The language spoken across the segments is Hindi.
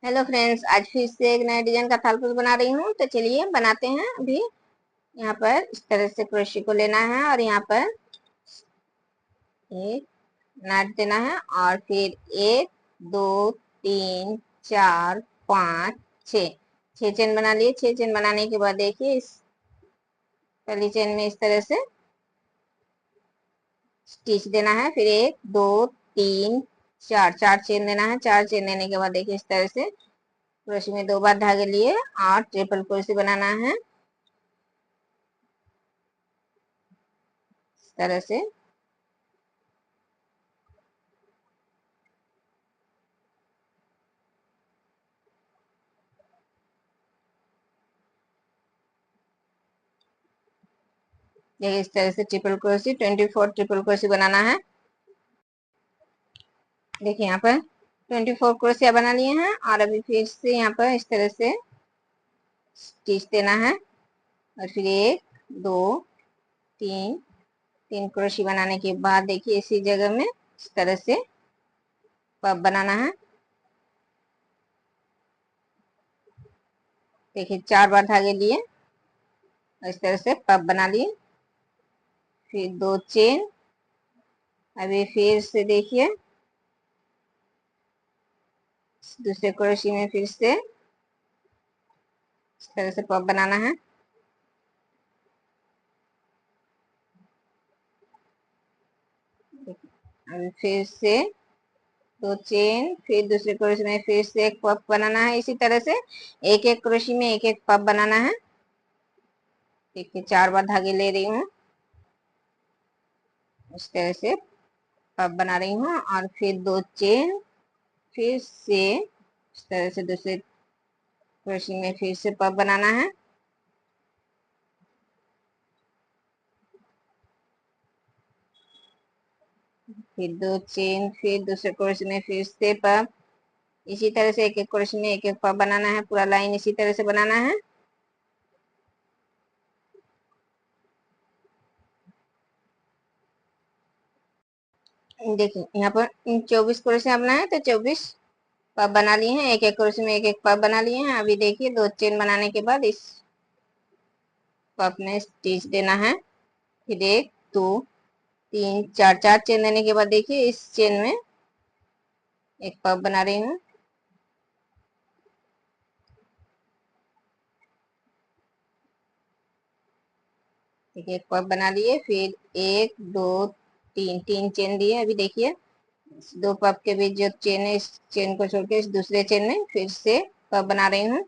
हेलो फ्रेंड्स, आज फिर से एक नए डिजाइन का थालपत्र बना रही हूँ। तो चलिए बनाते हैं। अभी यहाँ पर इस तरह से क्रोशे को लेना है और यहाँ पर एक नाट देना है और फिर 1 2 3 4 5 6 चेन बना लिए। 6 चेन बनाने के बाद देखिए इस पहली चेन में इस तरह से स्टिच देना है। फिर 1 2 3 4 चेन देना है। 4 चेन देने के बाद देखिए इस तरह से क्रोशे में 2 बार धागे लिए और ट्रिपल क्रोशे बनाना है इस तरह से। देखिए इस तरह से ट्रिपल क्रोशे 24 ट्रिपल क्रोशे बनाना है। देखिए यहाँ पर 24 क्रोशिया बना लिए हैं और अभी फिर से यहाँ पर इस तरह से स्टिच देना है और फिर 1 2 3 क्रोशे बनाने के बाद देखिए इसी जगह में इस तरह से पफ बनाना है। देखिए 4 बार धागे लिए और इस तरह से पफ बना लिए। फिर 2 चेन। अभी फिर से देखिए दूसरे क्रोशे में फिर से इस तरह से पफ बनाना है। अभी फिर से 2 चेन, फिर दूसरे क्रोशे में फिर से एक पफ बनाना है। इसी तरह से एक एक क्रोशे में एक एक पफ बनाना है। देखिए 4 बार धागे ले रही हूँ, इस तरह से पफ बना रही हूँ और फिर 2 चेन, फिर से इस तरह से दूसरे क्रोशे में फिर से पफ बनाना है। फिर 2 चेन, फिर दूसरे क्रोशे में फिर से पफ। इसी तरह से एक एक क्रोशे में एक एक पफ बनाना है। पूरा लाइन इसी तरह से बनाना है। देखिए यहाँ पर 24 क्रोशे बनाए तो 24 पफ बना लिए हैं। एक एक क्रोशे में एक एक पफ बना लिए हैं। अभी देखिए 2 चेन बनाने के बाद इस पफ में स्टिच देना है। फिर 1 2 3 4 4 चेन देने के बाद देखिए इस चेन में एक पफ बना रही हूँ। देखिए एक पफ बना लिए। फिर 1 2 3 चेन दिए। अभी देखिए 2 पफ के बीच जो चेन है इस चेन को छोड़ के इस दूसरे चेन में फिर से पफ बना रही हूँ।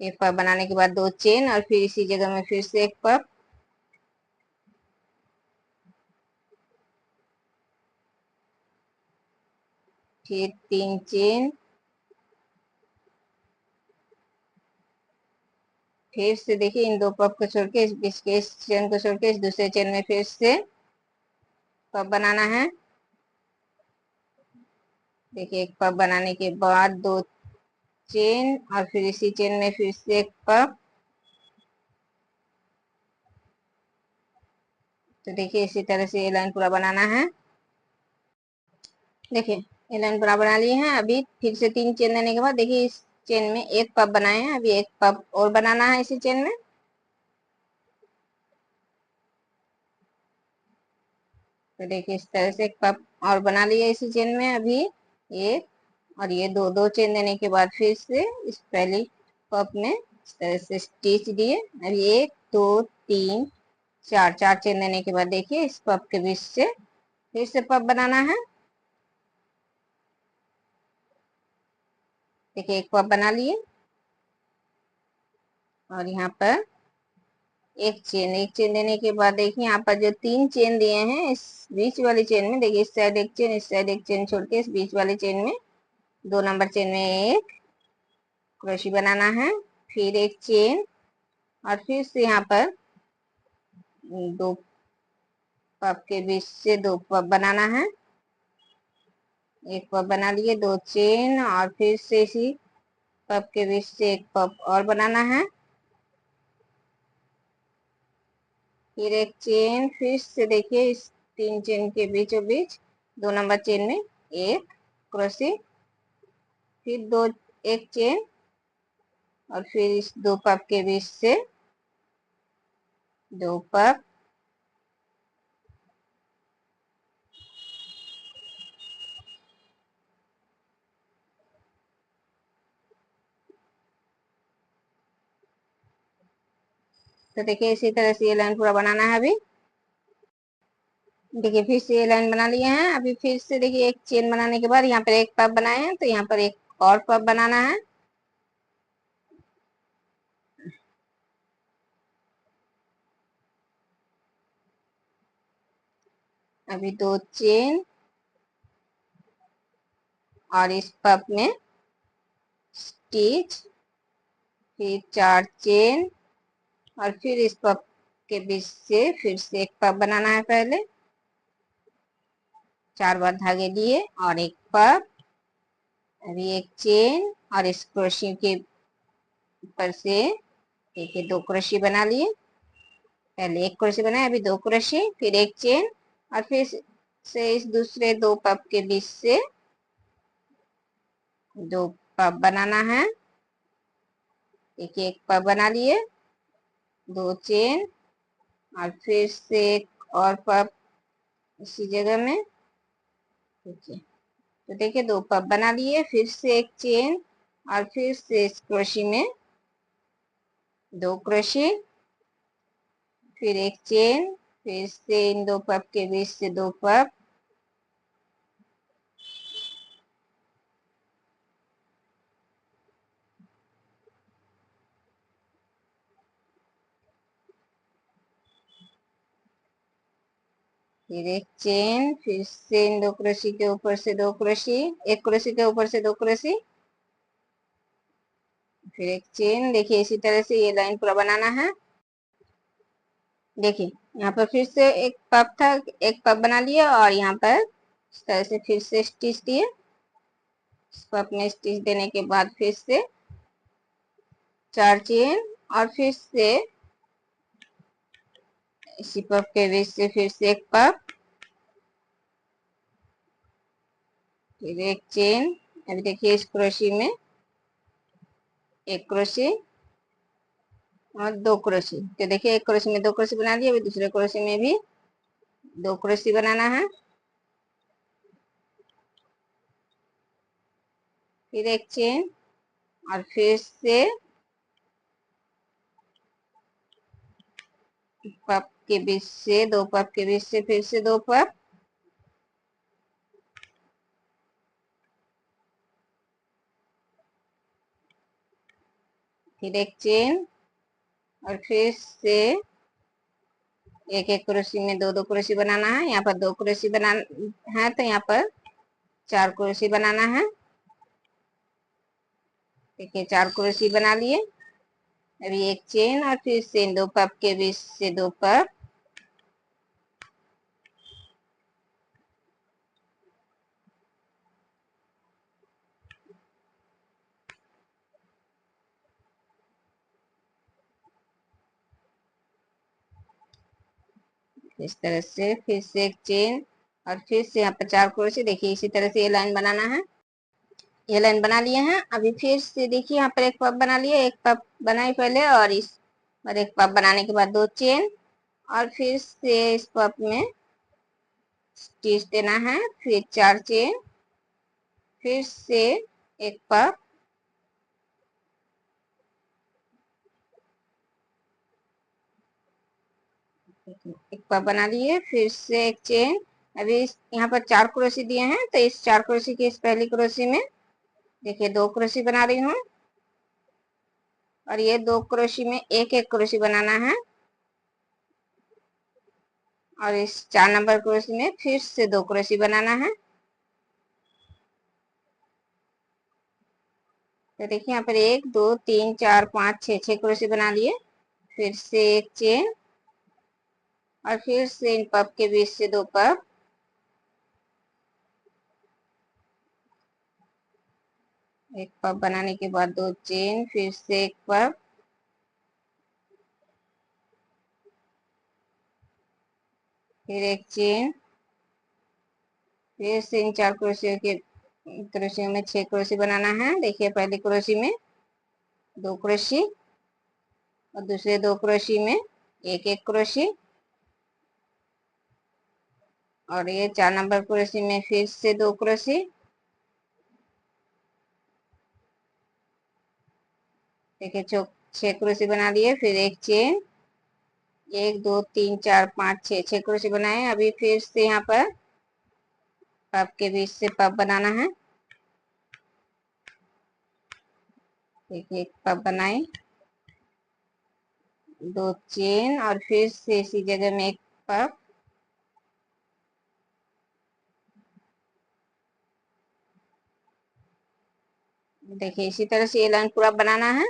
एक पफ बनाने के बाद 2 चेन और फिर इसी जगह में फिर से एक पफ। फिर 3 चेन, फिर से देखिए इन 2 पफ को छोड़ के इस बीच के इस चेन को छोड़ के इस दूसरे चेन में फिर से पफ बनाना है। देखिए एक पफ बनाने के बाद 2 चेन और फिर इसी चेन में फिर से एक पफ। तो देखिए इसी तरह से ये लाइन पूरा बनाना है। देखिए ये लाइन पूरा बना लिए हैं। अभी फिर से 3 चेन देने के बाद देखिए इस चेन में एक पफ बनाए हैं। अभी एक पफ और बनाना है इसी चेन में। तो देखिए इस तरह से एक पफ और बना लिया इसी चेन में। अभी एक और ये दो दो चेन देने के बाद फिर से इस पहली पफ में इस तरह से स्टिच दिए। अभी 1 2 3 4 चेन देने के बाद देखिए इस पफ के बीच से फिर से पफ बनाना है। देखिए एक पफ बना लिए और यहाँ पर एक चेन देने के बाद देखिए यहाँ पर जो 3 चेन दिए हैं इस बीच वाली चेन में देखिए इस साइड एक चेन, इस साइड एक चेन छोड़ के इस बीच वाली चेन में 2 नंबर चेन में एक क्रोशे बनाना है। फिर एक चेन और फिर से यहाँ पर 2 पफ के बीच से 2 पफ बनाना है। एक पफ बना लिए, 2 चेन और फिर से इसी पफ के बीच से एक पफ और बनाना है। फिर एक चेन, फिर से देखिए इस तीन चेन के बीचों बीच 2 नंबर चेन में एक क्रोशे, फिर दो एक चेन, और फिर इस दो पफ के बीच से दो पफ, तो देखिए इसी तरह से ये लाइन पूरा बनाना है। अभी देखिए फिर से ये लाइन बना लिए हैं। अभी फिर से देखिए एक चेन बनाने के बाद यहाँ पर एक पफ बनाए हैं, तो यहाँ पर एक और पफ बनाना है। अभी दो चेन और इस पफ में स्टिच, फिर चार चेन, और फिर इस पफ के बीच से फिर से एक पफ बनाना है। पहले 4 बार धागे लिए और एक पफ, अभी एक चेन, और इस क्रोशियो के ऊपर से देखिए दो क्रोशियो बना लिए। पहले एक क्रोशियो बनाया, अभी दो क्रोशियो, फिर एक चेन, और फिर से इस दूसरे दो पफ के बीच से दो पफ बनाना है। देखिए एक पफ बना लिए, दो चेन, और फिर से एक और पफ इसी जगह में। देखिए तो देखिए दो पफ बना लिए, फिर से एक चेन, और फिर से इस क्रोशियो में दो क्रोशियो, फिर एक चेन, फिर से इन दो पफ के बीच से दो पफ, फिर एक चेन, फिर से इन दो क्रोशियो के ऊपर से दो क्रोशियो, एक क्रोशियो के ऊपर से दो क्रोशियो, फिर एक चेन। देखिए इसी तरह से ये लाइन पूरा बनाना है। देखिए यहाँ पर फिर से एक पफ था, एक पफ बना लिया, और यहाँ पर इस तरह से फिर से स्टिच दिए। पफ में स्टिच देने के बाद फिर से चार चेन, और फिर से इसी पफ के बीच से फिर से एक पफ, फिर एक चेन। अभी देखिए इस क्रोशियो में एक क्रोशियो और दो क्रोशियो, तो देखिए एक क्रोशियो में दो क्रोशियो बना लिया। अभी दूसरे क्रोशियो में भी दो क्रोशियो बनाना है, फिर एक चेन, और फिर से पफ के बीच से दो पफ के बीच से फिर से दो पफ, फिर एक चेन, और फिर से एक एक क्रोशियो में दो दो क्रोशियो बनाना है। यहाँ पर दो क्रोशियो बनाना है, तो यहाँ पर चार क्रोशियो बनाना है। देखिए चार क्रोशियो बना लिए। अभी एक चेन, और फिर से दो पफ के बीच से दो पफ, इस तरह से फिर से एक चेन, और फिर से यहाँ पर चार क्रोशियो। देखिए इसी तरह से ये लाइन बनाना है। ये लाइन बना लिए हैं। अभी फिर से देखिए यहाँ पर एक पफ बना लिए, एक पफ बनाई पहले, और इस पर एक पफ बनाने के बाद दो चेन, और फिर से इस पफ में स्टिच देना है। फिर चार चेन, फिर से एक पफ, एक पफ बना लिए, फिर से एक चेन। अभी यहाँ पर चार क्रोशियो दिए हैं, तो इस चार क्रोशियो की इस पहली क्रोशियो में देखिए दो क्रोशियो बना रही हूँ, और ये दो क्रोशियो में एक एक क्रोशियो बनाना है, और इस 4 नंबर क्रोशियो में फिर से दो क्रोशियो बनाना है। तो देखिए यहाँ पर एक दो तीन चार पाँच छह क्रोशियो बना लिए, फिर से एक चेन, और फिर से इन पफ के बीच से दो पफ, एक पफ बनाने के बाद दो चेन, फिर से एक पफ, फिर एक चेन, फिर से इन 4 क्रोशियों में 6 क्रोशी बनाना है। देखिए पहली क्रोशी में 2 क्रोशी और दूसरे 2 क्रोशी में एक एक क्रोशी, और ये 4 नंबर क्रोशी में फिर से 2 क्रोशी। देखिए 6 क्रोशी बना लिए। फिर एक चेन, 1 2 3 4 5 6 क्रोशी बनाए। अभी फिर से यहाँ पर पफ के बीच से पफ बनाना है। देखिए एक पफ बनाए, 2 चेन और फिर से इसी जगह में एक पफ। देखिए इसी तरह से ये लाइन पूरा बनाना है।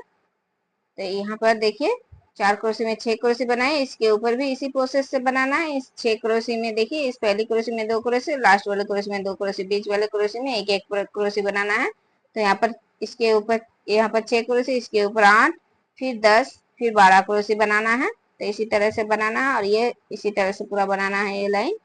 तो यहाँ पर देखिए 4 क्रोशी में 6 क्रोशी बनाए, इसके ऊपर भी इसी प्रोसेस से बनाना है। इस 6 क्रोशी में देखिए इस पहली क्रोशी में 2 क्रोशी, लास्ट वाले क्रोशी में 2 क्रोशी, बीच वाले क्रोशी में एक एक क्रोशी बनाना है। तो यहाँ पर इसके ऊपर यहाँ पर 6 क्रोशी, इसके ऊपर 8, फिर 10, फिर 12 क्रोशी बनाना है। तो इसी तरह से बनाना है और ये इसी तरह से पूरा बनाना है ये लाइन।